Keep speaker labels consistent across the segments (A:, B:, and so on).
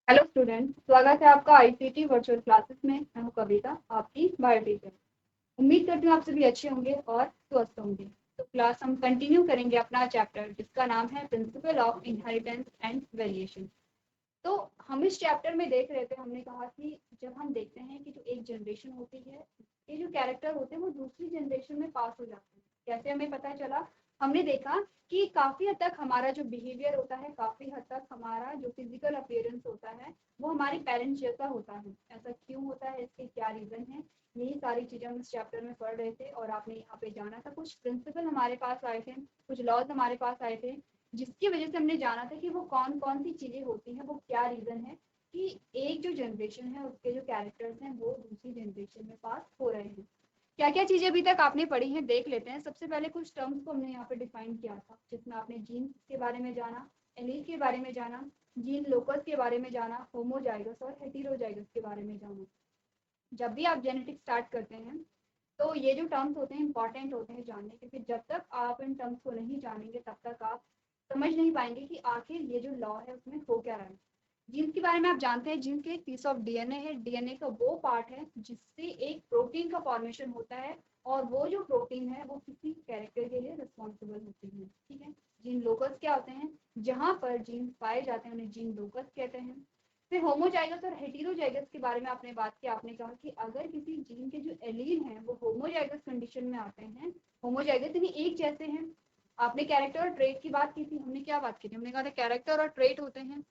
A: Hello student, स्वागत है आपका आईसीटी वर्चुअल क्लासेस में। मैं हूं कविता, आपकी बायो टीचर। उम्मीद करती हूँ आप सभी अच्छे होंगे और स्वस्थ होंगे। तो क्लास हम कंटिन्यू करेंगे अपना चैप्टर जिसका नाम है principle of inheritance and variation. तो हम इस चैप्टर में देख रहे थे, हमने कहा कि जब हम देखते हैं कि जो एक जनरेशन होती है, ये जो कैरेक्टर होते हैं वो दूसरी जनरेशन में पास हो जाते हैं। कैसे हमें पता चला? हमने देखा कि काफी हद तक हमारा जो बिहेवियर होता है, काफी हद तक हमारा जो फिजिकल अपीयरेंस होता है वो हमारे पेरेंट्स जैसा होता है। ऐसा क्यों होता है, इसके क्या रीजन है, यही सारी चीजें हम इस चैप्टर में पढ़ रहे थे। और आपने यहाँ पे जाना था, कुछ प्रिंसिपल हमारे पास आए थे, कुछ लॉज हमारे पास आए थे, जिसकी वजह से हमने जाना था कि वो कौन कौन सी चीजें होती हैं, वो क्या रीजन है कि एक जो जनरेशन है उसके जो कैरेक्टर्स हैं वो दूसरी जनरेशन में पास हो रहे हैं। क्या क्या चीजें अभी तक आपने पढ़ी हैं देख लेते हैं। सबसे पहले कुछ टर्म्स को हमने यहाँ पे डिफाइन किया था, जिसमें आपने जीन्स के बारे में जाना, एलील के बारे में जाना, जीन लोकस के बारे में जाना, होमोजाइगस और हेटेरोजाइगस के बारे में जाना। जब भी आप जेनेटिक्स स्टार्ट करते हैं तो ये जो टर्म्स होते हैं इंपॉर्टेंट होते हैं जानने, क्योंकि जब तक आप इन टर्म्स को नहीं जानेंगे तब तक आप समझ नहीं पाएंगे कि आखिर ये जो लॉ है उसमें हो क्या रहा है। जीन्स के बारे में आप जानते हैं, जीन्स के एक पीस ऑफ डीएनए है। डीएनए का वो पार्ट है जिससे एक प्रोटीन का फॉर्मेशन होता है, और वो जो प्रोटीन है वो किसी कैरेक्टर के लिए रिस्पॉन्सिबल होती है। ठीक है। जीन लोकस क्या होते हैं? जहां पर जीन पाए जाते हैं उन्हें जीन लोकस कहते हैं। फिर होमोजाइगस और हेटेरोजाइगस के बारे में आपने बात की। आपने कहा कि अगर किसी जीन के जो एलील हैं वो होमोजाइगस कंडीशन में आते हैं, होमोजाइगस यानी एक जैसे हैं। आपने कैरेक्टर और ट्रेट की बात की थी। हमने क्या बात की थी? हमने कहा था कैरेक्टर और ट्रेट होते हैं।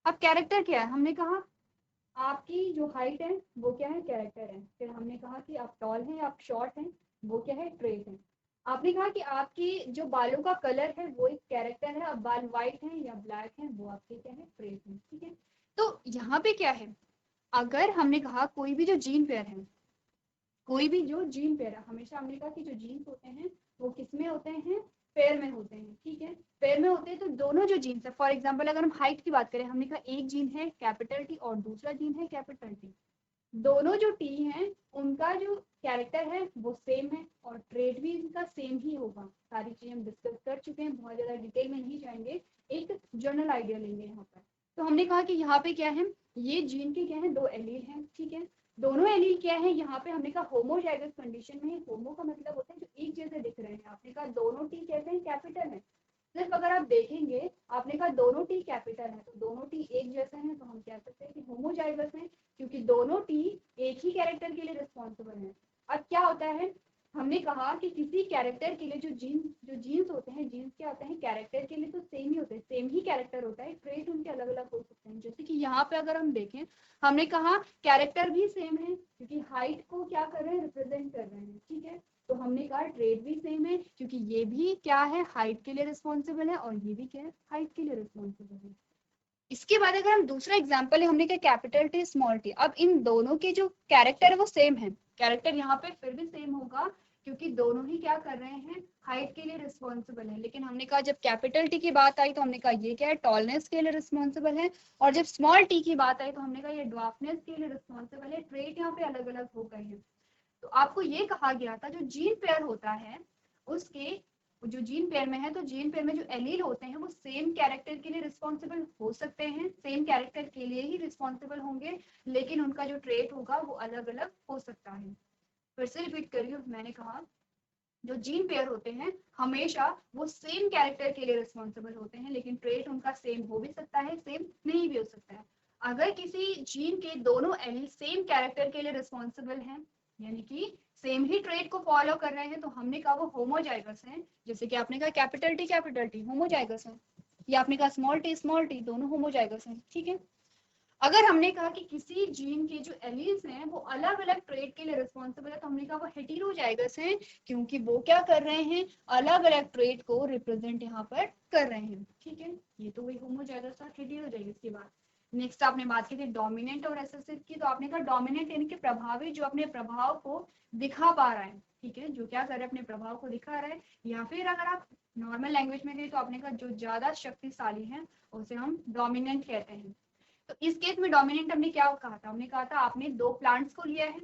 A: अब कैरेक्टर क्या है? हमने कहा आपकी जो हाइट है वो क्या है? कैरेक्टर है। फिर हमने कहा कि आप टॉल हैं, आप शॉर्ट हैं, वो क्या है? ट्रेट है। आपने कहा कि आपकी जो बालों का कलर है वो एक कैरेक्टर है, अब बाल व्हाइट हैं या ब्लैक हैं वो आपके क्या है? ट्रेट है। ठीक है। तो यहाँ पे क्या है? अगर हमने कहा कोई भी जो जीन पेयर है, कोई भी जो जीन पेयर है, हमेशा हमने कहा कि जो जीन्स होते हैं वो किस में होते हैं? पेयर में होते हैं। ठीक है। पेयर में होते हैं तो दोनों जो जीन्स है, फॉर एग्जाम्पल अगर हम हाइट की बात करें, हमने कहा एक जीन है कैपिटल टी और दूसरा जीन है कैपिटल टी। दोनों जो टी हैं उनका जो कैरेक्टर है वो सेम है और ट्रेड भी इनका सेम ही होगा। सारी चीजें हम डिस्कस कर चुके हैं, बहुत ज्यादा डिटेल में नहीं जाएंगे, एक जनरल आइडिया लेंगे यहाँ पर। तो हमने कहा कि यहाँ पे क्या है, ये जीन के क्या है? दो एलील हैं। ठीक है। दोनों एलील क्या है? यहाँ पे हमने कहा होमोजाइगस कंडीशन में। होमो का मतलब होता है जो एक जैसे दिख रहे हैं। आपने कहा दोनों टी कैसे हैं? कैपिटल है। सिर्फ अगर आप देखेंगे, आपने कहा दोनों टी कैपिटल है तो दोनों टी एक जैसे हैं, तो हम कह सकते हैं कि होमोजाइगस हैं, क्योंकि दोनों टी एक ही कैरेक्टर के लिए रिस्पॉन्सिबल है। अब क्या होता है? हमने कहा कि किसी कैरेक्टर के लिए जो जीन्स होते हैं, जीन्स क्या होते हैं? कैरेक्टर के लिए तो सेम ही होते हैं, सेम ही कैरेक्टर होता है, ट्रेट उनके अलग अलग हो सकते हैं। जैसे कि यहाँ पे अगर हम देखें, हमने कहा कैरेक्टर भी सेम है क्योंकि हाइट को क्या कर रहे हैं? रिप्रेजेंट कर रहे हैं। ठीक है। तो हमने कहा ट्रेड भी सेम है क्योंकि ये भी क्या है? हाइट के लिए रिस्पॉन्सिबल है और ये भी क्या है? हाइट के लिए रिस्पॉन्सिबल है। इसके बाद अगर हम दूसरा एग्जाम्पल है, हमने क्या? Capital T small T. अब इन दोनों के जो कैरेक्टर है वो सेम है। कैरेक्टर यहाँ पे फिर भी सेम होगा क्योंकि दोनों ही क्या कर रहे हैं? हाइट के लिए रिस्पॉन्सिबल है। लेकिन हमने कहा जब कैपिटल टी की बात आई तो हमने कहा ये क्या है? टॉलनेस के लिए रिस्पॉन्सिबल है। और जब स्मॉल टी की बात आई तो हमने कहा ये ड्वार्फनेस के लिए रिस्पॉन्सिबल है। ट्रेट यहाँ पे अलग अलग हो गए हैं। तो आपको ये कहा गया था जो जीन पेयर होता है उसके, जो जीन पेयर में है तो जीन पेयर में जो एलील होते हैं वो सेम कैरेक्टर के लिए रिस्पॉन्सिबल हो सकते हैं, सेम कैरेक्टर के लिए ही रिस्पॉन्सिबल होंगे, लेकिन उनका जो ट्रेट होगा वो अलग अलग हो सकता है। फिर से रिपीट करिए, मैंने कहा जो जीन पेयर होते हैं हमेशा वो सेम कैरेक्टर के लिए रिस्पॉन्सिबल होते हैं, लेकिन ट्रेट उनका सेम हो भी सकता है, सेम नहीं भी हो सकता है। अगर किसी जीन के दोनों एलील सेम कैरेक्टर के लिए रिस्पॉन्सिबल हैं, यानी कि सेम ही ट्रेट को फॉलो कर रहे हैं, तो हमने कहा वो होमोजाइगस हैं। जैसे कि आपने कहा कैपिटल टी होमोजाइगस है, या आपने कहा स्मॉल टी दोनों होमोजाइगस हैं। ठीक है। अगर हमने कहा कि किसी जीन के जो एलील्स हैं वो अलग अलग ट्रेट के लिए रिस्पॉन्सिबल है, तो हमने कहा वो हेटेरोजाइगस हैं, क्योंकि वो क्या कर रहे हैं? अलग अलग ट्रेट को रिप्रेजेंट यहाँ पर कर रहे हैं। ठीक है। ये तो वही होमोजाइगस और हेटेरोजाइगस की बात। नेक्स्ट आपने बात की थी डोमिनेंट और रिसेसिव की। तो आपने कहा डोमिनेंट यानी कि प्रभावी, जो अपने प्रभाव को दिखा पा रहा है। ठीक है। जो क्या कर रहा है? अपने प्रभाव को दिखा रहा है। या फिर अगर आप नॉर्मल लैंग्वेज में गए तो आपने कहा जो ज्यादा शक्तिशाली है उसे हम डोमिनेंट कहते हैं। तो इस केस में डोमिनेंट हमने क्या कहा था? हमने कहा था आपने दो प्लांट्स को लिया है,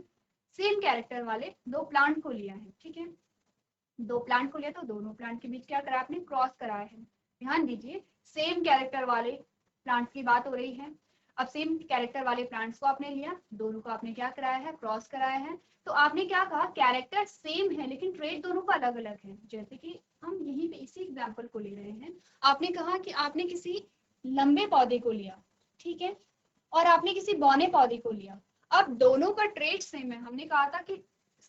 A: सेम कैरेक्टर वाले दो प्लांट को लिया है। ठीक है। दो प्लांट को लिया तो दोनों प्लांट के बीच क्या करा आपने, क्रॉस कराया है। ध्यान दीजिए, सेम कैरेक्टर वाले प्लांट्स की बात हो रही है। अब सेम कैरेक्टर वाले प्लांट्स को आपने लिया, दोनों को आपने क्या कराया है, क्रॉस कराया है। तो आपने क्या कहा, कैरेक्टर सेम है लेकिन ट्रेट दोनों का अलग अलग है। जैसे कि हम यहीं पे इसी एग्जांपल को ले रहे हैं, आपने कहा कि आपने किसी लंबे पौधे को लिया, ठीक है, और आपने किसी बौने पौधे को लिया। अब दोनों का ट्रेट सेम है। हमने कहा था कि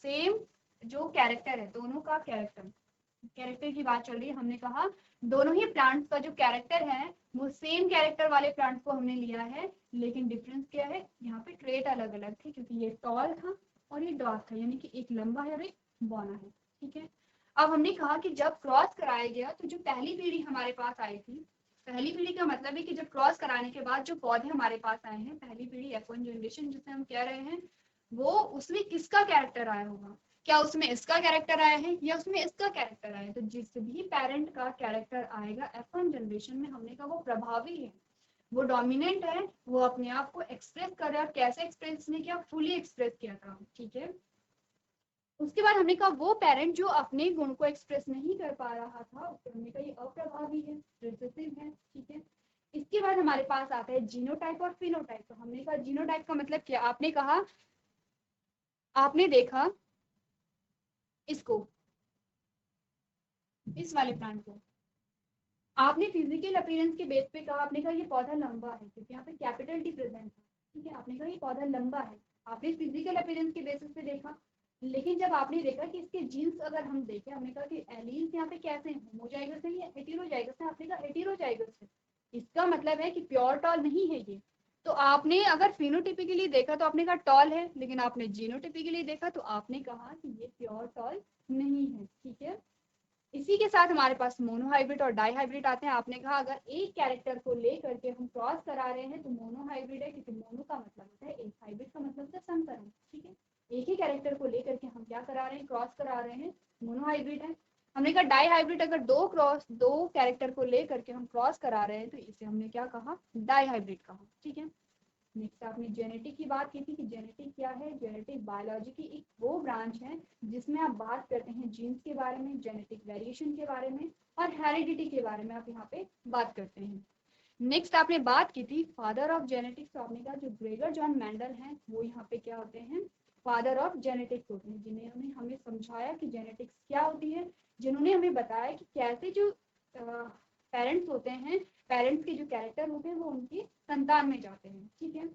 A: सेम जो कैरेक्टर है, दोनों का कैरेक्टर की बात चल रही है। हमने कहा दोनों ही प्लांट्स का जो कैरेक्टर है वो सेम कैरेक्टर वाले प्लांट्स को हमने लिया है, लेकिन डिफरेंस क्या है, यहाँ पे ट्रेट अलग अलग थे, क्योंकि ये टॉल था और ये डॉर्क था, यानी कि एक लंबा है और एक बौना है, ठीक है। अब हमने कहा कि जब क्रॉस कराया गया तो जो पहली पीढ़ी हमारे पास आई थी, पहली पीढ़ी का मतलब है कि जब क्रॉस कराने के बाद जो पौधे हमारे पास आए हैं, पहली पीढ़ी F1 जनरेशन जिसे हम कह रहे हैं, वो उसमें किसका कैरेक्टर आया होगा, क्या उसमें इसका कैरेक्टर आया है या उसमें इसका कैरेक्टर आया है। तो जिस भी पेरेंट का कैरेक्टर आएगा F1 जनरेशन में, हमने कहा वो प्रभावी है, वो डोमिनेंट है, वो अपने आप को एक्सप्रेस कर रहा है। कैसे एक्सप्रेस ने किया, फुली एक्सप्रेस किया था, ठीक है। उसके बाद हमने कहा वो पेरेंट जो अपने गुण को एक्सप्रेस नहीं कर पा रहा था, उसको हमने कहा ये अप्रभावी है, रिसेसिव है, ठीक है। इसके बाद हमारे पास आता है जीनोटाइप और फिनोटाइप। तो हमने कहा जीनोटाइप का मतलब क्या, आपने कहा, आपने देखा इसको, इस वाले प्लांट को, आपने फिजिकल अपीयरेंस के बेस पे कहा, आपने कहा ये पौधा लंबा है क्योंकि यहाँ पे कैपिटल टी प्रेजेंट है, ठीक है। आपने कहा ये पौधा लंबा है, आपने फिजिकल अपीयरेंस के बेसिस पे देखा। लेकिन जब आपने देखा कि इसके जीन्स अगर हम देखें, हमने कहा कि एलील्स यहाँ पे कैसे हैं, होमोजाइगस है या हेटेरोजाइगस है, आपने कहा हेटेरोजाइगस है। इसका मतलब है कि प्योर टॉल नहीं है ये। तो आपने अगर फिनोटिपिकली देखा तो आपने कहा टॉल है, लेकिन आपने जीनोटिपिकली देखा तो आपने कहा कि ये प्योर टॉल नहीं है, ठीक है। इसी के साथ हमारे पास मोनोहाइब्रिड और डाईहाइब्रिड आते हैं। आपने कहा अगर एक कैरेक्टर को लेकर के हम क्रॉस करा रहे हैं तो मोनोहाइब्रिड है, क्योंकि मोनो का मतलब होता है एक, हाइब्रिड का मतलब होता है संकरण, ठीक है। एक ही कैरेक्टर को लेकर के हम क्या करा रहे हैं, क्रॉस करा रहे हैं, मोनोहाइब्रिड है। हमने कहा डाईहाइब्रिड, अगर दो कैरेक्टर को लेकर के हम क्रॉस करा रहे हैं तो इसे हमने क्या कहा, डाईहाइब्रिड कहा, ठीक है। नेक्स्ट आपने जेनेटिक की बात की थी कि जेनेटिक क्या है, जेनेटिक बायोलॉजी की एक वो ब्रांच है जिसमें आप बात करते हैं जीन्स के बारे में, जेनेटिक वेरिएशन के बारे में और हेरिडिटी के बारे में आप यहाँ पे बात करते हैं। नेक्स्ट आपने बात की थी फादर ऑफ जेनेटिक्स। तो आपने कहा जो ग्रेगर जॉन मेंडल हैं वो यहाँ पे क्या होते हैं, फादर ऑफ जेनेटिक्स होते हैं, जिन्होंने हमें समझाया कि जेनेटिक्स क्या होती है, जिन्होंने हमें बताया कि कैसे जो पेरेंट्स होते हैं, पेरेंट्स के जो कैरेक्टर होते हैं वो उनकी संतान में जाते हैं, ठीक है।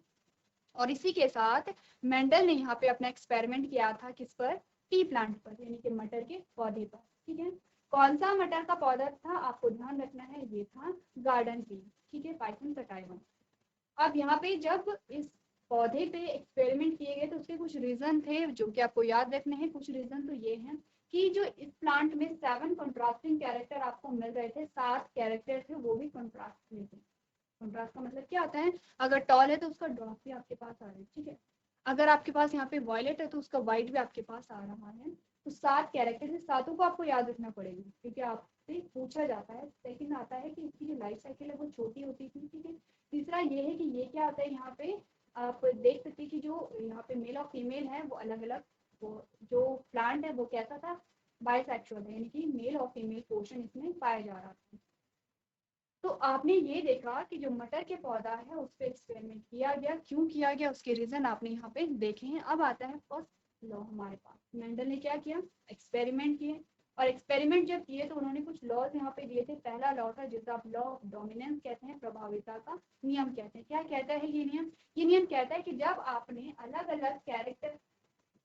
A: और इसी के साथ मेंडल ने यहाँ पे अपना एक्सपेरिमेंट किया था किस पर, टी प्लांट पर, यानी कि मटर के पौधे पर, ठीक है। कौन सा मटर का पौधा था, आपको ध्यान रखना है, ये था गार्डन पी, ठीक है, पाइथन सटाइवन। अब यहाँ पे जब इस पौधे पे एक्सपेरिमेंट किए गए तो उसके कुछ रीजन थे जो कि आपको याद रखने हैं। कुछ रीजन तो ये हैं कि जो इस प्लांट में 7 कंट्रास्टिंग कैरेक्टर आपको मिल रहे थे, 7 कैरेक्टर थे, वो भी कंट्रास्ट में थे। कंट्रास्ट का मतलब क्या होता है, अगर टॉल है तो उसका ड्रॉप भी आपके पास आ रहा है, ठीक है। अगर आपके पास यहाँ पे वॉयलेट है तो उसका व्हाइट भी आपके पास आ रहा है। तो 7 कैरेक्टर है, सातों को आपको याद रखना पड़ेगा क्योंकि आपसे पूछा जाता है। सेकंड आता है कि इसकी जो लाइफ साइकिल है वो छोटी होती थी, ठीक है। तीसरा ये है कि ये क्या होता है, यहाँ पे आप देख सकते हैं कि जो यहाँ पे मेल और फीमेल है वो अलग अलग, वो जो प्लांट है वो कैसा था, बाइसेक्सुअल है, यानी कि मेल और फीमेल पोर्शन इसमें पाया जा रहा था। तो आपने ये देखा कि जो मटर के पौधा है उस पर एक्सपेरिमेंट किया गया, क्यों किया गया उसके रीजन आपने यहाँ पे देखे हैं। अब आता है फर्स्ट लॉ हमारे पास, मेंडल ने क्या किया, एक्सपेरिमेंट किए, और एक्सपेरिमेंट जब किए तो उन्होंने कुछ लॉज यहाँ पे दिए थे। पहला लॉ था जिसे आप लॉ ऑफ डोमिनेंस कहते हैं, प्रभाविता का नियम कहते हैं। क्या कहता है ये नियम, ये नियम कहता है कि जब आपने अलग अलग कैरेक्टर,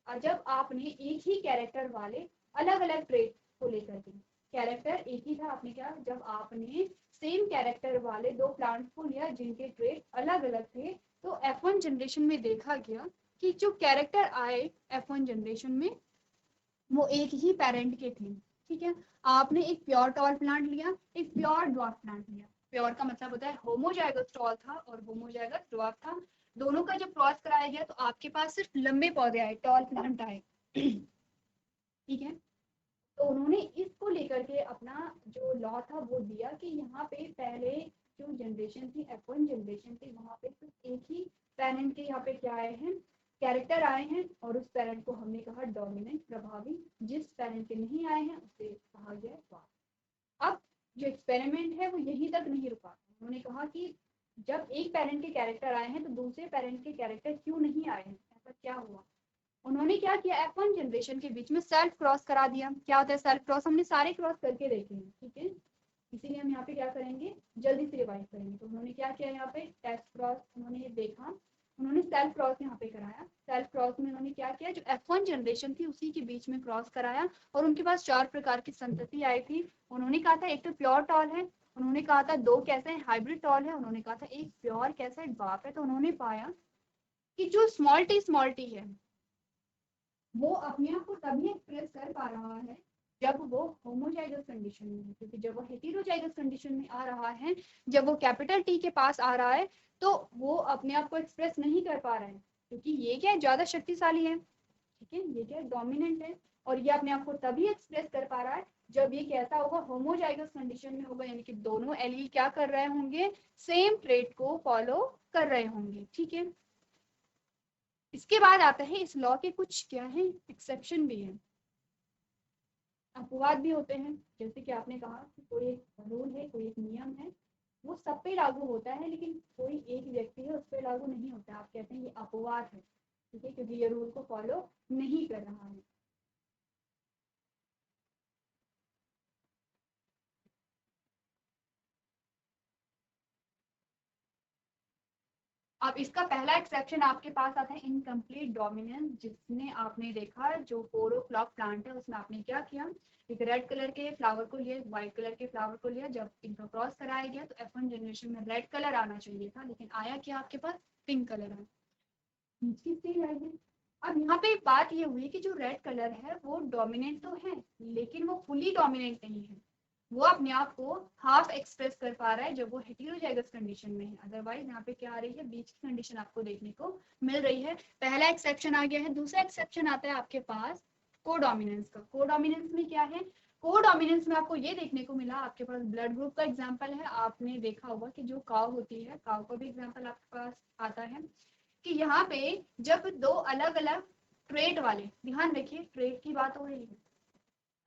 A: जब आपने एक ही कैरेक्टर वाले अलग अलग ट्रेट को लेकर के, कैरेक्टर एक ही था, आपने क्या, जब आपने सेम कैरेक्टर वाले दो प्लांट्स को लिया जिनके ट्रेट अलग अलग थे, तो F1 जनरेशन में देखा गया कि जो कैरेक्टर आए F1 जनरेशन में वो एक ही पेरेंट के थे, ठीक है। आपने एक प्योर टॉल प्लांट लिया, एक प्योर ड्वार्फ प्लांट लिया। प्योर का मतलब होता है होमोजाइगस टॉल था और होमोजाइगस ड्वार्फ था। दोनों का जब क्रॉस कराया गया तो आपके पास सिर्फ लंबे पौधे आए, टॉल प्लांट आए, ठीक है। तो उन्होंने इसको लेकर के अपना जो लॉ था वो दिया कि यहाँ पे पहले जो जनरेशन थी F1 जनरेशन थी, वहाँ पे सिर्फ एक ही पेरेंट के यहाँ पे क्या आए हैं, कैरेक्टर आए हैं और उस पेरेंट को हमने कहा डोमिनेंट प्रभावी, जिस पेरेंट के नहीं आए हैं उसे कहा गया वार। अब जो एक्सपेरिमेंट है वो यहीं तक नहीं रुका, उन्होंने कहा कि जब एक पेरेंट के कैरेक्टर आए हैं तो दूसरे पेरेंट के कैरेक्टर क्यों नहीं आए हैं, ऐसा क्या हुआ। उन्होंने क्या किया, F1 जनरेशन के बीच में सेल्फ क्रॉस करा दिया। क्या होता है सेल्फ क्रॉस, हमने सारे क्रॉस करके देखे हैं, ठीक है, इसीलिए हम यहाँ पे क्या करेंगे, जल्दी से रिवाइज करेंगे। तो उन्होंने क्या किया, यहाँ पे टेस्ट क्रॉस उन्होंने देखा, उन्होंने सेल्फ क्रॉस यहाँ पे कराया। सेल्फ क्रॉस में उन्होंने क्या किया, जो F1 जनरेशन थी उसी के बीच में क्रॉस कराया और उनके पास 4 प्रकार की संतति आई थी। उन्होंने कहा था एक तो प्योर टॉल है, उन्होंने कहा था 2 कैसे हाइब्रिड टॉल है, उन्होंने कहा था एक प्योर कैसे बाप है। तो उन्होंने पाया कि जो स्मॉल टी है वो अपने आप को तभी एक्सप्रेस कर पा रहा है जब वो होमोजाइगस कंडीशन में है, क्योंकि जब वो हेटेरोजाइगस कंडीशन में आ रहा है, जब वो कैपिटल टी के पास आ रहा है तो वो अपने आप को एक्सप्रेस नहीं कर पा रहा है, क्योंकि ये क्या है, ज्यादा शक्तिशाली है, ठीक है, ये क्या है, डोमिनेंट है, और ये अपने आप को तभी एक्सप्रेस कर पा रहा है जब ये कैसा होगा, होमोजाइगस कंडीशन में होगा, यानी कि दोनों एलील क्या कर रहे होंगे, सेम ट्रेट को फॉलो कर रहे होंगे, ठीक है। इसके बाद आता है इस लॉ के कुछ क्या है, एक्सेप्शन भी है, अपवाद भी होते हैं। जैसे कि आपने कहा कि कोई एक रूल है, कोई एक नियम है, वो सब पे लागू होता है, लेकिन कोई एक व्यक्ति है उस पर लागू नहीं होता, आप कहते हैं ये अपवाद है, ठीक है, क्योंकि ये रूल को फॉलो नहीं कर रहा है। अब इसका पहला एक्सेप्शन आपके पास आता है इनकम्प्लीट डोमिनेंस, जिसने आपने देखा जो 4 o'clock प्लांट है उसमें आपने क्या किया, एक रेड कलर के फ्लावर को लिया, व्हाइट कलर के फ्लावर को लिया, जब इनका क्रॉस कराया गया तो F1 जनरेशन में रेड कलर आना चाहिए था, लेकिन आया क्या आपके पास, पिंक कलर आया। अब यहाँ पे एक बात ये हुई कि जो रेड कलर है वो डोमिनेंट तो है, लेकिन वो फुली डोमिनेंट नहीं है, वो अपने आप को हाफ एक्सप्रेस कर पा रहा है जब वो हेटेरोजाइगस कंडीशन में है। अदरवाइज यहाँ पे क्या आ रही है, बीच की कंडीशन आपको देखने को मिल रही है। पहला एक्सेप्शन आ गया है। दूसरा एक्सेप्शन आता है आपके पास कोडोमिनेंस का। कोडोमिनेंस में क्या है, कोडोमिनेंस में आपको ये देखने को मिला, आपके पास ब्लड ग्रुप का एग्जाम्पल है, आपने देखा होगा कि जो काव होती है, काव का भी एग्जाम्पल आपके पास आता है कि यहाँ पे जब 2 अलग अलग ट्रेट वाले, ध्यान रखिए ट्रेट की बात हो रही है,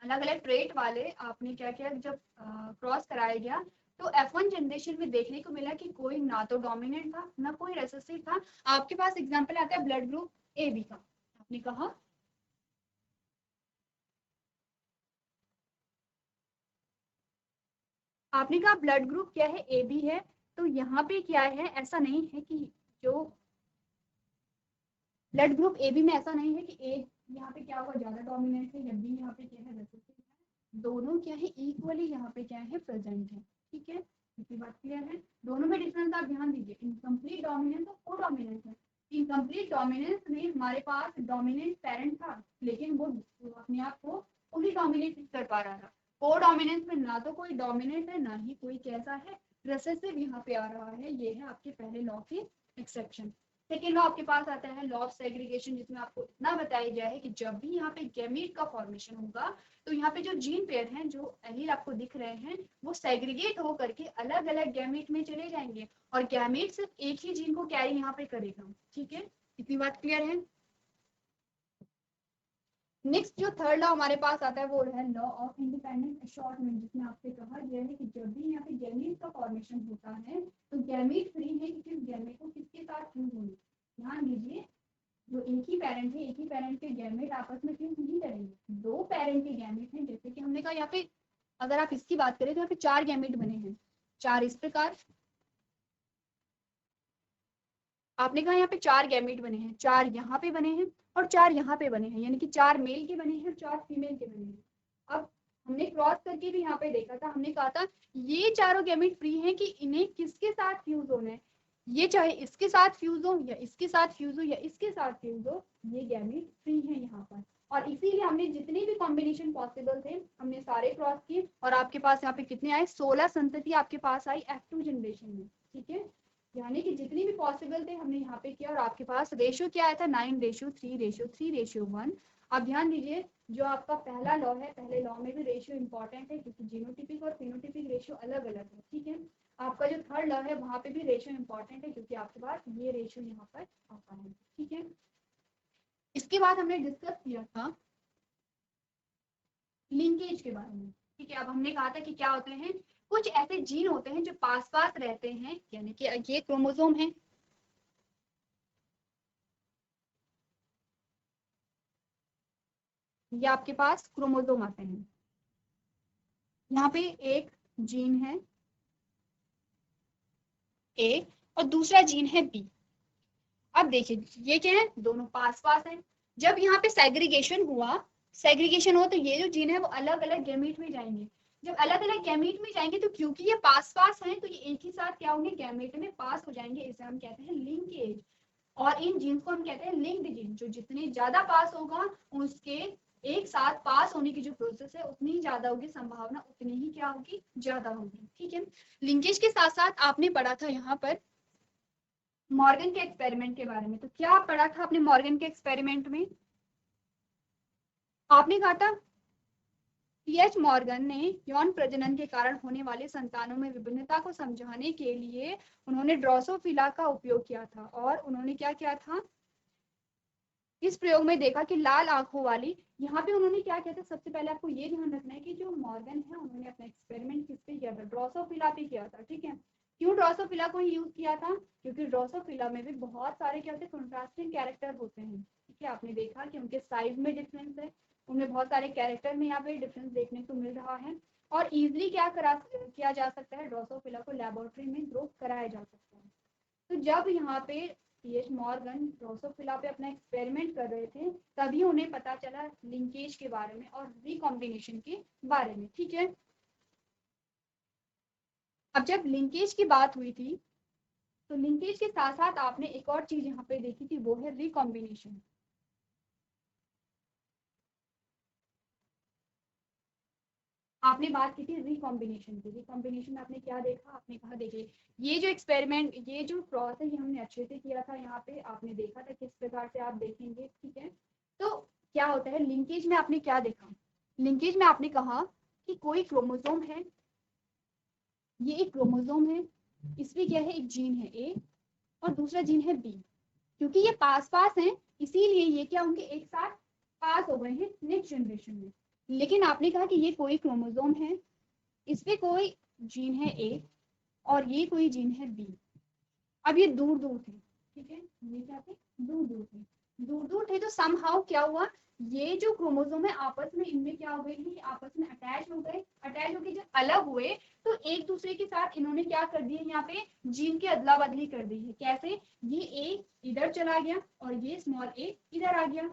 A: अलग अलग ट्रेट वाले आपने क्या किया, जब क्रॉस कराया गया तो F1 जनरेशन में देखने को मिला कि कोई ना तो डोमिनेंट था ना कोई रेसेसिव था। आपके पास एग्जांपल आता है ब्लड ग्रुप ए बी का, आपने कहा ब्लड ग्रुप क्या है, ए बी है, तो यहाँ पे क्या है, ऐसा नहीं है कि जो ब्लड ग्रुप ए बी में ऐसा नहीं है कि ए यहाँ पे क्या होगा, ज्यादा डोमिनेंट है, या बी यहाँ पे क्या है, रेसेसिव है, दोनों क्या है, इक्वली यहाँ पे क्या है, प्रेजेंट है, ठीक है, इतनी बात क्लियर है। दोनों में डिफरेंस आप ध्यान दीजिए, इनकम्प्लीट डोमिनेंस और को डोमिनेंस है। इनकम्प्लीट डोमिनेंस में हमारे पास डोमिनेंट पेरेंट था, लेकिन वो अपने आप को फुली डोमिनेट कर पा रहा था। को डोमिनेंस में ना तो कोई डोमिनेंट है ना ही कोई कैसा है, रेसेसिव यहाँ पे आ रहा है। ये है आपके पहले लॉ के एक्सेप्शन। सेकेंड लॉ आपके पास आता है लॉ ऑफ सेग्रीगेशन, जिसमें आपको इतना बताया गया है कि जब भी यहाँ पे गैमीट का फॉर्मेशन होगा तो यहाँ पे जो जीन पेयर हैं, जो एलील आपको दिख रहे हैं, वो सेग्रीगेट हो करके अलग अलग गैमीट में चले जाएंगे और गैमीट सिर्फ एक ही जीन को कैरी यहाँ पे करेगा, ठीक है, इतनी बात क्लियर है। नेक्स्ट जो थर्ड लॉ हमारे पास आता है वो है लॉ ऑफ इंडिपेंडेंट असॉर्टमेंट, जिसमें आपसे कहा गया है कि जब भी यहाँ पे गैमीट का फॉर्मेशन होता है तो गैमीट फ्री है कि किस गैमेट को किसके साथ फ्यूज होना। ध्यान दीजिए, जो एक ही पेरेंट है, एक ही पेरेंट के गैमेट आपस में फ्यूज नहीं करेंगे, 2 पेरेंट के गैमेट हैं, जैसे कि हमने कहा यहाँ पे अगर आप इसकी बात करें तो यहाँ पे 4 गैमेट बने हैं, 4 इस प्रकार, आपने कहा यहाँ पे 4 गैमेट बने हैं, 4 यहाँ पे बने हैं और 4 यहाँ पे बने हैं, यानी कि 4 मेल के बने हैं और 4 फीमेल के बने हैं। अब हमने क्रॉस करके भी यहाँ पे देखा था, हमने कहा था ये चारों गैमेट फ्री हैं कि इन्हें किसके साथ फ्यूज होना है, ये चाहे इसके साथ फ्यूज हो या इसके साथ फ्यूज हो या इसके साथ फ्यूज हो, ये गैमेट फ्री है यहाँ पर। और इसीलिए हमने जितने भी कॉम्बिनेशन पॉसिबल थे हमने सारे क्रॉस किए और आपके पास यहाँ पे कितने आए, 16 संतति आपके पास आई F2 जनरेशन में, ठीक है, यानी कि जितनी भी पॉसिबल थे हमने यहाँ पे किया और आपके पास रेशियो क्या आया था, 9:3:3:1। अब ध्यान दीजिए, जो आपका पहला लॉ है, पहले लॉ में भी रेशियो इंपॉर्टेंट है क्योंकि जीनोटिपिक और फिनोटिपिक रेशियो अलग अलग है, ठीक है। आपका जो थर्ड लॉ है वहां पे भी रेशियो इंपॉर्टेंट है क्योंकि आपके पास ये रेशियो यहाँ पर आता है, ठीक है। इसके बाद हमने डिस्कस किया था लिंकेज के बारे में। ठीक है, अब हमने कहा था कि क्या होते हैं, कुछ ऐसे जीन होते हैं जो पास पास रहते हैं, यानी कि ये क्रोमोसोम है, ये आपके पास क्रोमोसोम आते हैं, यहाँ पे एक जीन है ए और दूसरा जीन है बी। अब देखिए ये क्या है, दोनों पास पास हैं। जब यहाँ पे सेग्रीगेशन हुआ तो ये जो जीन है वो अलग अलग गैमीट में जाएंगे। जब अलग अलग गैमीट में जाएंगे तो क्योंकि ये पास पास हैं तो ये एक ही साथ क्या होंगे, गैमीट में पास हो जाएंगे। इसे हम कहते हैं लिंकेज। और इन जीन्स को हम कहते हैं लिंक्ड जीन। जो जितने ज्यादा पास होगा उसके एक साथ पास होने की जो प्रोसेस है उतनी ही ज्यादा होगी, संभावना उतनी ही क्या होगी, ज्यादा होगी। ठीक है, लिंकेज के साथ साथ आपने पढ़ा था यहाँ पर मॉर्गन के एक्सपेरिमेंट के बारे में। तो क्या पढ़ा था आपने मॉर्गन के एक्सपेरिमेंट में? आपने कहा था पीएच मॉर्गन ने यौन प्रजनन के कारण होने वाले संतानों में विभिन्नता को समझाने के लिए उन्होंने ड्रोसोफिला का उपयोग किया था। और उन्होंने क्या किया था, इस प्रयोग में देखा कि लाल आंखों वाली, यहाँ पे उन्होंने क्या किया था, सबसे पहले आपको ये ध्यान रखना है कि जो मॉर्गन है उन्होंने अपना एक्सपेरिमेंट किस पे किया था, ड्रोसोफिला पे किया था। ठीक है, क्यों ड्रोसोफिला को यूज किया था, क्योंकि ड्रोसोफिला में भी बहुत सारे क्या होते हैं, कंट्रास्टिंग कैरेक्टर होते हैं। ठीक है, आपने देखा कि उनके साइज में डिफरेंस है, उनमें बहुत सारे कैरेक्टर में यहाँ पे डिफरेंस देखने को मिल रहा है। और इजिली क्या किया जा सकता है, ड्रोसोफिला को लेबोरेटरी में ग्रो कराया जा सकता है। तो जब यहाँ पे पीएच मॉर्गन ड्रोसोफिला पे अपना एक्सपेरिमेंट कर रहे थे तभी उन्हें पता चला लिंकेज के बारे में और रिकॉम्बिनेशन के बारे में। ठीक है, अब जब लिंकेज की बात हुई थी तो लिंकेज के साथ साथ आपने एक और चीज यहाँ पे देखी थी, वो है रिकॉम्बिनेशन। आपने बात की थी रिकॉम्बिनेशन की। रिकॉम्बिनेशन में आपने क्या देखा, आपने कहा देखिए ये जो एक्सपेरिमेंट, ये जो क्रॉस है ये हमने अच्छे से किया था, यहाँ पे आपने देखा था किस प्रकार से आप देखेंगे। ठीक है, तो क्या होता है लिंकेज में, आपने क्या देखा, लिंकेज में आपने कहा कि कोई क्रोमोसोम है, ये एक क्रोमोसोम है, इसमें क्या है, एक जीन है ए और दूसरा जीन है बी। क्योंकि ये पास पास हैं इसीलिए ये क्या होंगे, एक साथ पास हो गए हैं नेक्स्ट जनरेशन में। लेकिन आपने कहा कि ये कोई क्रोमोसोम है, इसमें कोई जीन है ए और ये कोई जीन है बी। अब ये दूर दूर थे, ठीक है, ये क्या थे, दूर दूर थे, दूर दूर थे। तो समहाउ क्या हुआ, ये जो क्रोमोसोम है आपस में, इनमें क्या हो गई, आपस में अटैच हो गए। अटैच होकर जब अलग हुए तो एक दूसरे के साथ इन्होंने क्या कर दिया, यहाँ पे जीन की अदला बदली कर दी है। कैसे, ये ए इधर चला गया और ये स्मॉल ए इधर आ गया।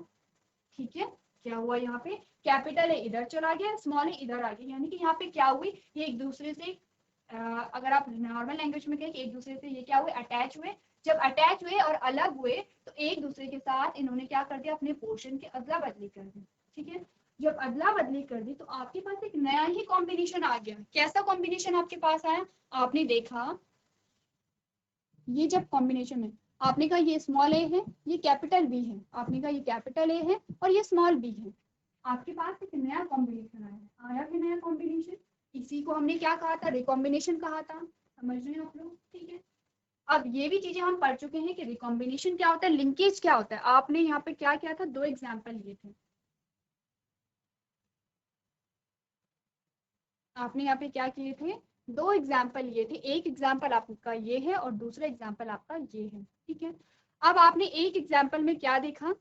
A: ठीक है, क्या हुआ, यहाँ पे कैपिटल ए इधर चला गया, स्मॉल ए इधर आ गया, यानी कि यहाँ पे क्या हुई, ये एक दूसरे से अगर आप नॉर्मल लैंग्वेज में कहें कि एक दूसरे से ये क्या हुए, अटैच हुए। जब अटैच हुए और अलग हुए तो एक दूसरे के साथ इन्होंने क्या कर दिया, अपने पोर्शन की अदला बदली कर दी। ठीक है, जब अदला बदली कर दी तो आपके पास एक नया ही कॉम्बिनेशन आ गया। कैसा कॉम्बिनेशन आपके पास आया, आपने देखा ये जब कॉम्बिनेशन है, आपने कहा ये स्मॉल ए है, ये कैपिटल बी है, आपने कहा ये कैपिटल ए है और ये स्मॉल बी है। आपके पास एक नया कॉम्बिनेशन आया कि नया कॉम्बिनेशन, इसी को हमने क्या कहा था, रिकॉम्बिनेशन कहा था। समझ रहे हैं आप लोग? ठीक है, अब ये भी चीजें हम पढ़ चुके हैं कि रिकॉम्बिनेशन क्या होता है, लिंकेज क्या होता है। आपने यहाँ पे क्या किया था, दो एग्जाम्पल लिए थे। आपने यहाँ पे क्या किए थे, दो एग्जाम्पल लिए थे। एक एग्जाम्पल आपका ये है और दूसरा एग्जाम्पल आपका ये है। ठीक है, अब आपने एक एग्जाम्पल में क्या देखा,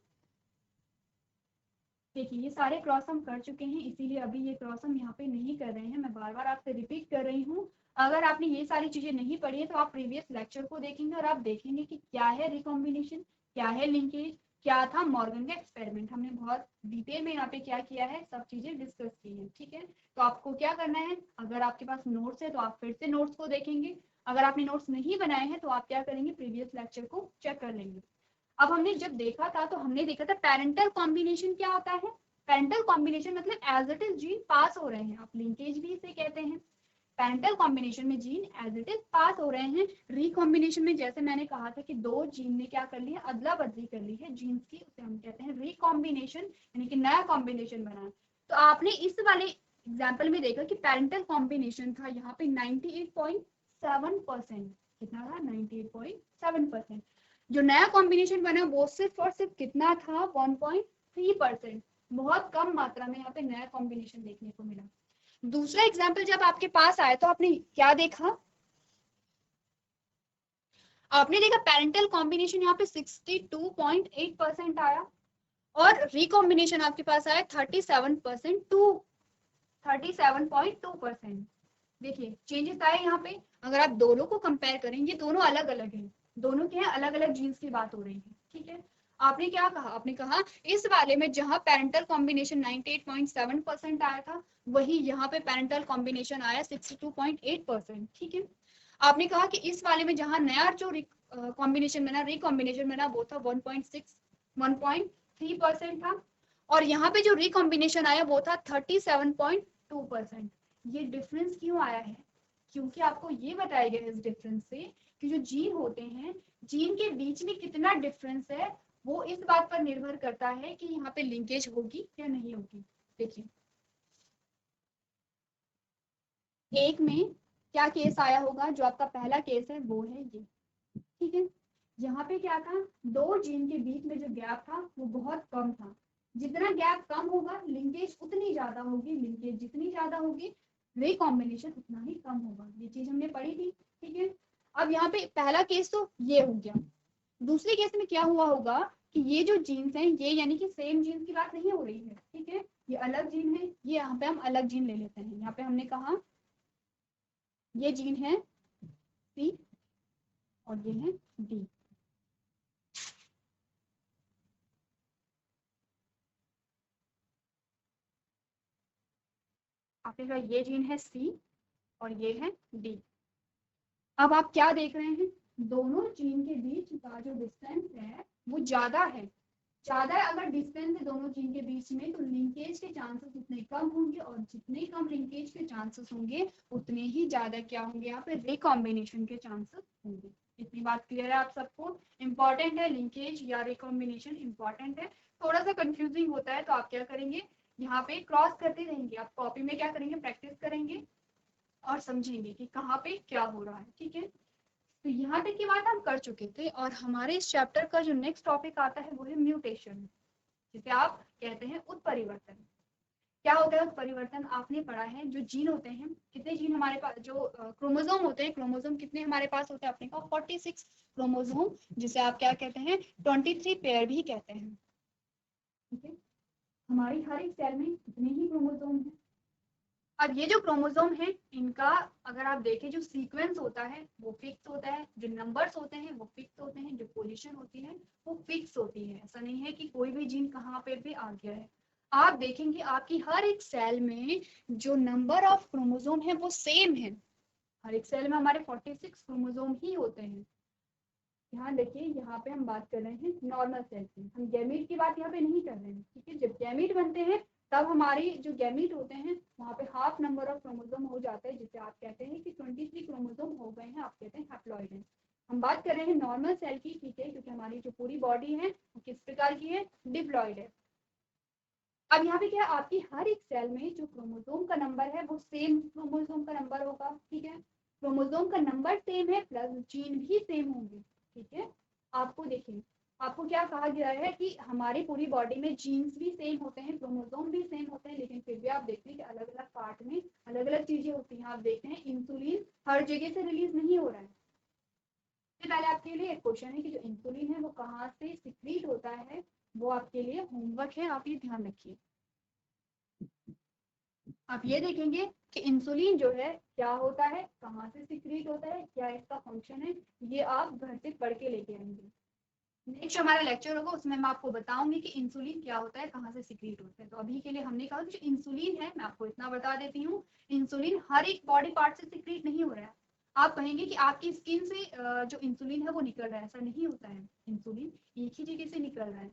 A: देखिए ये सारे क्रॉस हम कर चुके हैं, इसीलिए अभी ये क्रॉस हम यहाँ पे नहीं कर रहे हैं। मैं बार बार आपसे रिपीट कर रही हूँ। अगर आपने ये सारी चीजें नहीं पढ़ी है तो आप प्रीवियस लेक्चर को देखेंगे और आप देखेंगे कि क्या है रिकॉम्बिनेशन, क्या है लिंकेज, क्या था मॉर्गन का एक्सपेरिमेंट। हमने बहुत डिटेल में यहाँ पे क्या किया है, सब चीजें डिस्कस की है। ठीक है, तो आपको क्या करना है, अगर आपके पास नोट्स है तो आप फिर से नोट्स को देखेंगे। अगर आपने नोट्स नहीं बनाए हैं तो आप क्या करेंगे, प्रीवियस लेक्चर को चेक कर लेंगे। अब हमने जब देखा था तो हमने देखा था पेरेंटल कॉम्बिनेशन क्या होता है। पेरेंटल कॉम्बिनेशन मतलब as it is gene pass हो रहे हैं, आप लिंकेज भी इसे कहते हैं। पेरेंटल कॉम्बिनेशन में gene as it is pass हो रहे हैं। रिकॉम्बिनेशन में जैसे मैंने कहा था कि दो जीन ने क्या कर लिया, अदला बदली कर ली है जीन्स की, उसे हम कहते हैं रिकॉम्बिनेशन, यानी कि नया कॉम्बिनेशन बना। तो आपने इस वाले एग्जाम्पल में देखा कि पेरेंटल कॉम्बिनेशन था यहाँ पे 98.7%। कितना था, 98.7%। जो नया कॉम्बिनेशन बना वो सिर्फ और सिर्फ कितना था, 1.3%। बहुत कम मात्रा में यहाँ पे नया कॉम्बिनेशन देखने को मिला। दूसरा एग्जाम्पल जब आपके पास आया तो आपने क्या देखा, आपने देखा पेरेंटल कॉम्बिनेशन यहाँ पे 62.8% आया और रिकॉम्बिनेशन आपके पास आया 37.2%। देखिए चेंजेस आए यहाँ पे। अगर आप दोनों को कंपेयर करें, ये दोनों अलग अलग हैं, दोनों के हैं अलग अलग जीन्स की बात हो रही है, ठीक है। आपने क्या कहा, आपने कहा इस वाले में जहां पेरेंटल कॉम्बिनेशन 98.7% आया था, वही यहाँ पे पेरेंटल कॉम्बिनेशन आया 62.8%, ठीक है। आपने कहा कि इस वाले में जहां नया जो कॉम्बिनेशन बना, रिकॉम्बिनेशन बना, वो था 1.3% था और यहाँ पे जो रिकॉम्बिनेशन आया वो था 37.2%। ये डिफरेंस क्यों आया है, क्योंकि आपको ये बताया गया है इस डिफरेंस से कि जो जीन होते हैं, जीन के बीच में कितना डिफरेंस है वो इस बात पर निर्भर करता है कि यहाँ पे लिंकेज होगी या नहीं होगी। देखिए एक में क्या केस आया होगा, जो आपका पहला केस है वो है ये, ठीक है। यहाँ पे क्या था, दो जीन के बीच में जो गैप था वो बहुत कम था। जितना गैप कम होगा लिंकेज उतनी ज्यादा होगी, लिंकेज जितनी ज्यादा होगी रिकॉम्बिनेशन उतना ही कम होगा। ये चीज हमने पढ़ी थी, ठीक है। अब यहाँ पे पहला केस तो ये हो गया। दूसरे केस में क्या हुआ होगा कि ये जो जीन्स हैं, ये यानी कि सेम जीन्स की बात नहीं हो रही है, ठीक है। ये अलग जीन है, ये यहाँ पे हम अलग जीन ले लेते हैं। यहाँ पे हमने कहा ये जीन है सी और ये है डी। आपने कहा ये जीन है सी और ये है डी। अब आप क्या देख रहे हैं, दोनों जीन के बीच का जो डिस्टेंस है वो ज्यादा है। ज्यादा अगर डिस्टेंस है दोनों जीन के बीच में तो लिंकेज के चांसेस उतने कम होंगे और जितने कम लिंकेज के चांसेस होंगे उतने ही ज्यादा क्या होंगे, यहाँ पे रिकॉम्बिनेशन के चांसेस होंगे। इतनी बात क्लियर है आप सबको। इंपॉर्टेंट है लिंकेज या रिकॉम्बिनेशन, इंपॉर्टेंट है। थोड़ा सा कंफ्यूजिंग होता है तो आप क्या करेंगे, यहाँ पे क्रॉस करते रहेंगे, आप कॉपी में क्या करेंगे, प्रैक्टिस करेंगे और समझेंगे कि कहाँ पे क्या हो रहा है, ठीक है। तो यहाँ तक की बात हम कर चुके थे और हमारे इस चैप्टर का जो नेक्स्ट टॉपिक आता है वो है म्यूटेशन, जिसे आप कहते हैं उत्परिवर्तन। क्या होता है उत्परिवर्तन, आपने पढ़ा है जो जीन होते हैं, कितने जीन हमारे पास, जो क्रोमोसोम होते हैं, क्रोमोसोम कितने हमारे पास होते हैं, आपने कहा 46 क्रोमोसोम, जिसे आप क्या कहते हैं 23 पेयर भी कहते हैं, ठीक है। हमारी हर एक सेल में कितने ही क्रोमोसोम है। अब ये जो क्रोमोसोम है इनका अगर आप देखें जो सीक्वेंस होता है वो फिक्स होता है, जो नंबर्स होते हैं वो फिक्स होते हैं, जो पोजीशन होती है वो फिक्स होती है। ऐसा नहीं है कि कोई भी जीन कहाँ पे भी आ गया है। आप देखेंगे आपकी हर एक सेल में जो नंबर ऑफ क्रोमोसोम है वो सेम है। हर एक सेल में हमारे 46 क्रोमोसोम ही होते हैं। ध्यान रखिए यहाँ पे हम बात कर रहे हैं नॉर्मल सेल की, हम गैमीट की बात यहाँ पे नहीं कर रहे हैं, ठीक है। जब गैमीट बनते हैं तब हमारी जो गैमीट होते हैं वहाँ पे हाफ नंबर ऑफ क्रोमोसोम हो जाता है, जिसे आप कहते हैं कि 23 क्रोमोसोम हो गए हैं, आप कहते हैं हैप्लॉइड है। हम बात कर रहे हैं नॉर्मल सेल की, ठीक है, क्योंकि हमारी जो पूरी बॉडी है वो किस प्रकार की है, डिप्लॉइड है। अब यहाँ पे क्या है, आपकी हर एक सेल में जो क्रोमोसोम का नंबर है वो सेम क्रोमोसोम का नंबर होगा, ठीक है। क्रोमोसोम का नंबर सेम है प्लस जीन भी सेम होंगे, ठीक है। आपको देखिए आपको क्या कहा गया है कि हमारी पूरी बॉडी में जीन्स भी सेम होते हैं, क्रोमोसोम भी सेम होते हैं, लेकिन फिर भी आप देखते हैं कि अलग अलग पार्ट में अलग अलग चीजें होती हैं। आप देखते हैं इंसुलिन हर जगह से रिलीज नहीं हो रहा है। सबसे पहले आपके लिए एक क्वेश्चन है कि जो इंसुलिन है वो कहाँ से सिक्रीट होता है, वो आपके लिए होमवर्क है, आप ये ध्यान रखिए। आप ये देखेंगे कि इंसुलिन जो है क्या होता है, कहाँ से सिक्रीट होता है, क्या इसका फंक्शन है, ये आप घर से पढ़ के लेके आएंगे। नेक्स्ट हमारा लेक्चर होगा उसमें मैं आपको बताऊंगी कि इंसुलिन क्या होता है, कहाँ से सिक्रीट होता है। तो अभी के लिए हमने कहा कि जो इंसुलिन है, मैं आपको इतना बता देती हूँ, इंसुलिन हर एक बॉडी पार्ट से सिक्रीट नहीं हो रहा है। आप कहेंगे कि आपकी स्किन से जो इंसुलिन है वो निकल रहा है, ऐसा नहीं होता है। इंसुलिन एक ही जगह से निकल रहा है।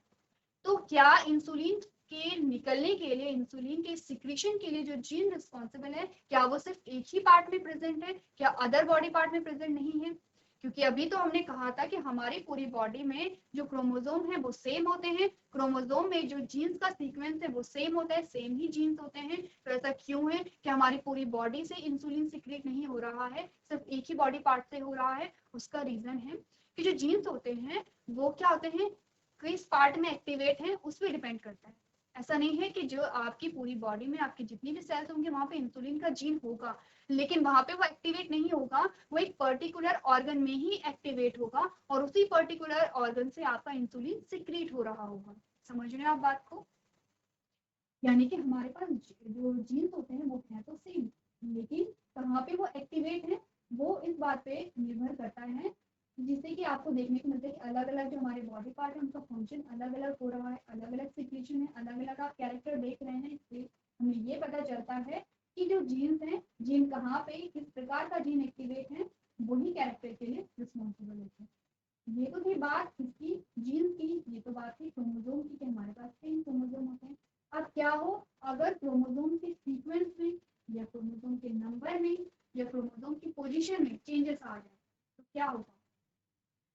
A: तो क्या इंसुलिन के निकलने के लिए, इंसुलिन के सिक्रीशन के लिए जो जीन रिस्पॉन्सिबल है, क्या वो सिर्फ एक ही पार्ट में प्रेजेंट है, क्या अदर बॉडी पार्ट में प्रेजेंट नहीं है? क्योंकि अभी तो हमने कहा था कि हमारी पूरी बॉडी में जो क्रोमोसोम है वो सेम होते हैं, क्रोमोसोम में जो जीन्स का सीक्वेंस है वो सेम होता है, सेम ही जीन्स होते हैं। तो ऐसा क्यों है कि हमारी पूरी बॉडी से इंसुलिन सिक्रेट नहीं हो रहा है, सिर्फ एक ही बॉडी पार्ट से हो रहा है? उसका रीजन है कि जो जीन्स होते हैं वो क्या होते हैं, किस पार्ट में एक्टिवेट है उस पर डिपेंड करता है। ऐसा नहीं है कि जो आपकी पूरी बॉडी में आपकी जितनी भी सेल्स होंगे वहां पे इंसुलिन का जीन होगा, लेकिन वहां पे वो एक्टिवेट नहीं होगा, वो एक पर्टिकुलर ऑर्गन में ही एक्टिवेट होगा और उसी पर्टिकुलर ऑर्गन से आपका इंसुलिन सिक्रीट हो रहा होगा। समझ रहे हैं आप बात को? यानी कि हमारे पास जो जीन्स होते हैं वो है तो सेम, लेकिन कहाँ पे वो एक्टिवेट है वो इस बात पे निर्भर करता है, जिससे कि आपको देखने को मिलता है कि अलग अलग जो हमारे बॉडी पार्ट है उनका फंक्शन अलग अलग हो रहा है, अलग अलग सिक्रीशन है, अलग अलग आप कैरेक्टर देख रहे हैं। इससे हमें ये पता चलता है कि जो जीन्स है, जीन कहाँ पे किस प्रकार का जीन एक्टिवेट है, वही कैरेक्टर के लिए रिस्पॉन्सिबल होते हैं। ये तो थी बात इसकी जीन्स की, ये तो बात थी क्रोमोसोम की कि हमारे पास 3 क्रोमोसोम होते हैं। अब क्या हो अगर क्रोमोसोम के सीक्वेंस में या क्रोमोसोम के नंबर में या क्रोमोसोम की पोजीशन में चेंजेस आ जाए तो क्या होगा?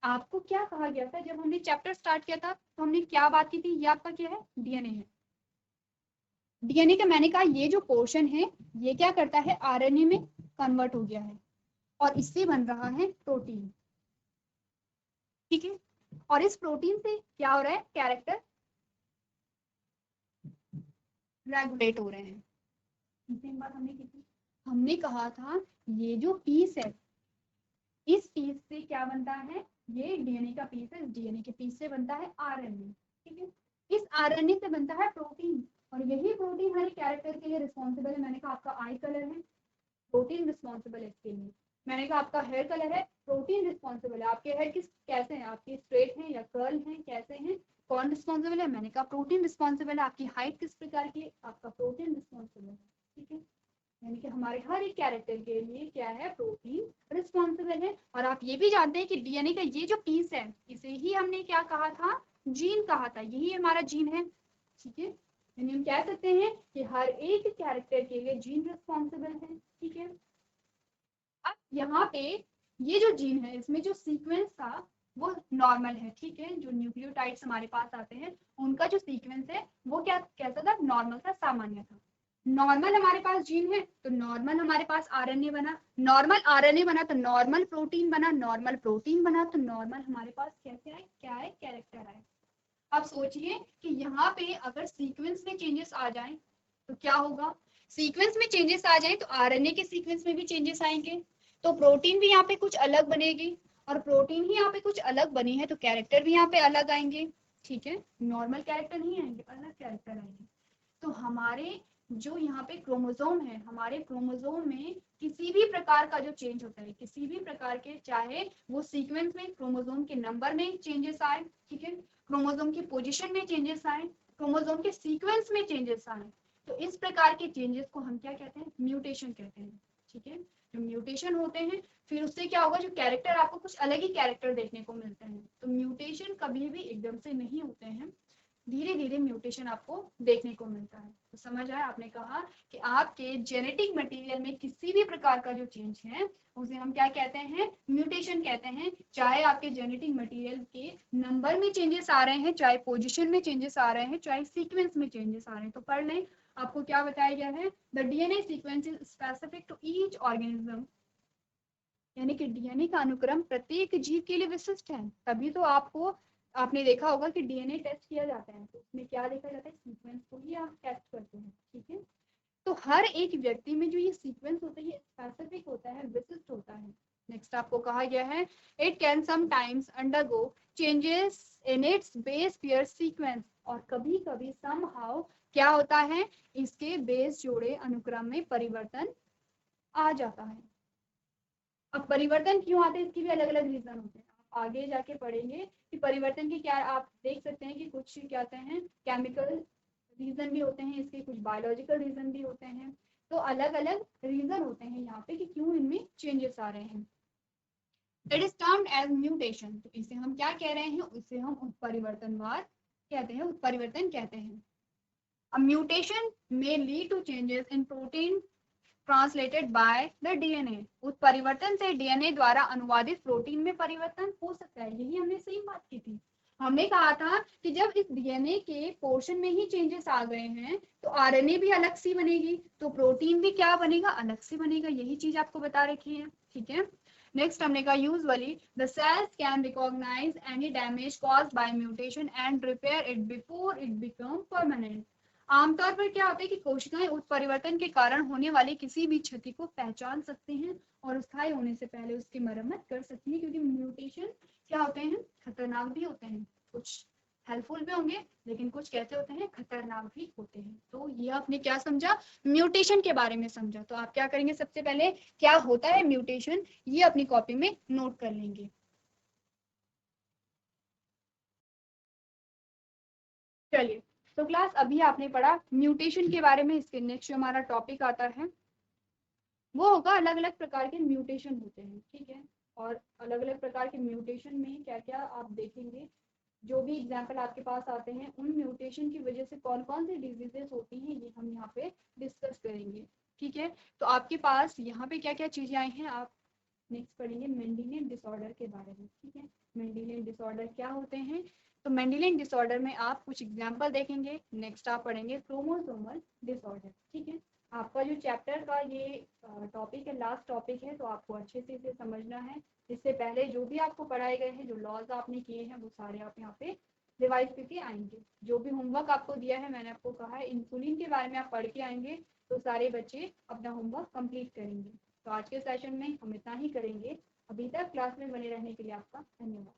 A: आपको क्या कहा गया था जब हमने चैप्टर स्टार्ट किया था, तो हमने क्या बात की थी? ये आपका क्या है? डीएनए है। डीएनए का मैंने कहा ये जो पोर्शन है ये क्या करता है, आरएनए में कन्वर्ट हो गया है और इससे बन रहा है प्रोटीन। ठीक है, और इस प्रोटीन से क्या हो रहा है, कैरेक्टर रेगुलेट हो रहे हैं। सेम बात हमने की थी, हमने कहा था ये जो पीस है, इस पीस से क्या बनता है, ये डीएनए का पीस है, डीएनए के पीस से बनता है आरएनए। ठीक है, इस आरएनए से बनता है प्रोटीन और यही प्रोटीन हर कैरेक्टर के लिए रिस्पॉन्सिबल है। मैंने कहा आपका आई कलर है, प्रोटीन रिस्पॉन्सिबल है इसके लिए। मैंने कहा आपका हेयर कलर है, प्रोटीन रिस्पॉन्सिबल है। आपके हेयर किस कैसे हैं, आपके स्ट्रेट हैं या कर्ल हैं, कैसे हैं, कौन रिस्पॉन्सिबल है? मैंने कहा प्रोटीन रिस्पॉन्सिबल है। आपकी हाइट किस प्रकार की है, आपका प्रोटीन रिस्पॉन्सिबल है। ठीक है, यानी कि हमारे हर एक कैरेक्टर के लिए क्या है, प्रोटीन रिस्पॉन्सिबल है। और आप ये भी जानते हैं कि डीएनए का ये जो पीस है इसे ही हमने क्या कहा था, जीन कहा था, यही हमारा जीन है। ठीक है, यानी हम कह सकते हैं कि हर एक कैरेक्टर के लिए जीन रिस्पॉन्सिबल है। ठीक है, अब यहाँ पे ये जो जीन है इसमें जो सीक्वेंस था वो नॉर्मल है। ठीक है, जो न्यूक्लियोटाइड्स हमारे पास आते हैं उनका जो सीक्वेंस है वो क्या कैसा था, नॉर्मल था, सामान्य था। नॉर्मल हमारे पास जीन है तो नॉर्मल हमारे पास आरएनए बना, नॉर्मल आरएनए बना तो नॉर्मल प्रोटीन बना, नॉर्मल प्रोटीन बना तो नॉर्मल हमारे पास कैसे आए, क्या आए, कैरेक्टर आए। अब सोचिए कि यहाँ पे अगर सीक्वेंस में चेंजेस आ जाएं तो क्या होगा, सीक्वेंस में चेंजेस आ जाए तो आरएनए के सीक्वेंस में भी चेंजेस आएंगे, तो प्रोटीन भी यहाँ पे कुछ अलग बनेगी और प्रोटीन ही यहाँ पे कुछ अलग बनी है तो कैरेक्टर भी यहाँ पे अलग आएंगे। ठीक है, नॉर्मल कैरेक्टर नहीं आएंगे, अलग कैरेक्टर आएंगे। तो हमारे जो यहाँ पे क्रोमोसोम है, हमारे क्रोमोसोम में किसी भी प्रकार का जो चेंज होता है, किसी भी प्रकार के, चाहे वो सीक्वेंस में क्रोमोसोम के नंबर में चेंजेस आए, ठीक है, क्रोमोसोम की पोजीशन में चेंजेस आए, क्रोमोसोम के सीक्वेंस में चेंजेस आए, तो इस प्रकार के चेंजेस को हम क्या कहते हैं, म्यूटेशन कहते हैं। ठीक है, जो म्यूटेशन होते हैं फिर उससे क्या होगा, जो कैरेक्टर आपको कुछ अलग ही कैरेक्टर देखने को मिलते हैं। तो म्यूटेशन कभी भी एकदम से नहीं होते हैं, धीरे धीरे म्यूटेशन आपको देखने को मिलता है। तो समझ आया, आपने कहा कि आपके जेनेटिक मटेरियल में किसी भी प्रकार का जो चेंज है उसे हम क्या कहते हैं, म्यूटेशन कहते हैं। चाहे आपके जेनेटिक मटेरियल के नंबर में चेंजेस आ रहे हैं, चाहे पोजीशन में चेंजेस आ रहे हैं, चाहे सीक्वेंस में चेंजेस आ रहे हैं। तो पढ़ लें, आपको क्या बताया गया है, the DNA sequence is specific to each organism, यानी कि डीएनए का अनुक्रम प्रत्येक जीव के लिए विशिष्ट है। तभी तो आपने देखा होगा कि डीएनए टेस्ट किया जाता है तो उसमें क्या देखा जाता है, सीक्वेंस को ही आप टेस्ट करते हैं। ठीक है, तो हर एक व्यक्ति में जो ये सीक्वेंस होता है ये स्पेसिफिक होता है, विशिष्ट होता है। नेक्स्ट आपको कहा गया है, it can sometimes undergo changes in its base pair sequence, और कभी कभी समहाउ क्या होता है, इसके बेस जोड़े अनुक्रम में परिवर्तन आ जाता है। अब परिवर्तन क्यों आते हैं इसकी भी अलग अलग रीजन होते हैं, आप आगे जाके पढ़ेंगे कि परिवर्तन के क्या, आप देख सकते हैं कि कुछ क्या होते हैं, केमिकल रीजन भी होते हैं इसके, कुछ बायोलॉजिकल रीजन भी होते हैं। तो अलग अलग रीजन होते हैं यहाँ पे कि क्यों इनमें चेंजेस आ रहे हैं। It is termed as mutation, तो इसे हम क्या कह रहे हैं, इसे हम उत्परिवर्तनवाद कहते हैं, उत्परिवर्तन कहते हैं। A mutation may lead to changes in protein translated by the DNA. उत्परिवर्तन से डीएनए द्वारा अनुवादित प्रोटीन में परिवर्तन हो सकता है। यही हमने सही बात की थी। हमने कहा था कि जब इस डीएनए के पोर्शन में ही चेंजेस आ गए हैं तो आरएनए भी अलग सी बनेगी, तो प्रोटीन भी क्या बनेगा, अलग से बनेगा। यही चीज आपको बता रखी है, ठीक है। नेक्स्ट हमने कहा usually the cells can recognize any damage caused by mutation and repair it before it become permanent. आमतौर पर क्या होता है कि कोशिकाएं उत्परिवर्तन के कारण होने वाली किसी भी क्षति को पहचान सकते हैं और स्थायी होने से पहले उसकी मरम्मत कर सकती हैं, क्योंकि म्यूटेशन क्या होते हैं, खतरनाक भी होते हैं। कुछ हेल्पफुल भी होंगे लेकिन कुछ कैसे होते हैं, खतरनाक भी होते हैं। तो ये आपने क्या समझा, म्यूटेशन के बारे में समझा। तो आप क्या करेंगे, सबसे पहले क्या होता है म्यूटेशन, ये अपनी कॉपी में नोट कर लेंगे। चलिए, तो क्लास अभी आपने पढ़ा म्यूटेशन के बारे में। इसके नेक्स्ट जो हमारा टॉपिक आता है वो होगा अलग अलग प्रकार के म्यूटेशन होते हैं, ठीक है। और अलग अलग प्रकार के म्यूटेशन में क्या क्या आप देखेंगे, जो भी एग्जाम्पल आपके पास आते हैं उन म्यूटेशन की वजह से कौन कौन सी डिजीजेस होती हैं, ये हम यहाँ पे डिस्कस करेंगे, ठीक है। तो आपके पास यहाँ पे क्या क्या चीजें आई हैं, आप नेक्स्ट पढ़ेंगे मेंडेलियन डिसऑर्डर के बारे में, ठीक है। मेंडेलियन डिसऑर्डर क्या होते हैं, तो मेंडेलियन डिसऑर्डर में आप कुछ एग्जाम्पल देखेंगे। नेक्स्ट आप पढ़ेंगे क्रोमोसोमल डिसऑर्डर, ठीक है। आपका जो चैप्टर का ये टॉपिक है, लास्ट टॉपिक है, तो आपको अच्छे से इसे समझना है। इससे पहले जो भी आपको पढ़ाए गए हैं, जो लॉज आपने किए हैं, वो सारे आप यहाँ पे रिवाइज करके आएंगे। जो भी होमवर्क आपको दिया है, मैंने आपको कहा है इंसुलिन के बारे में आप पढ़ के आएंगे, तो सारे बच्चे अपना होमवर्क कंप्लीट करेंगे। तो आज के सेशन में हम इतना ही करेंगे। अभी तक क्लास में बने रहने के लिए आपका धन्यवाद।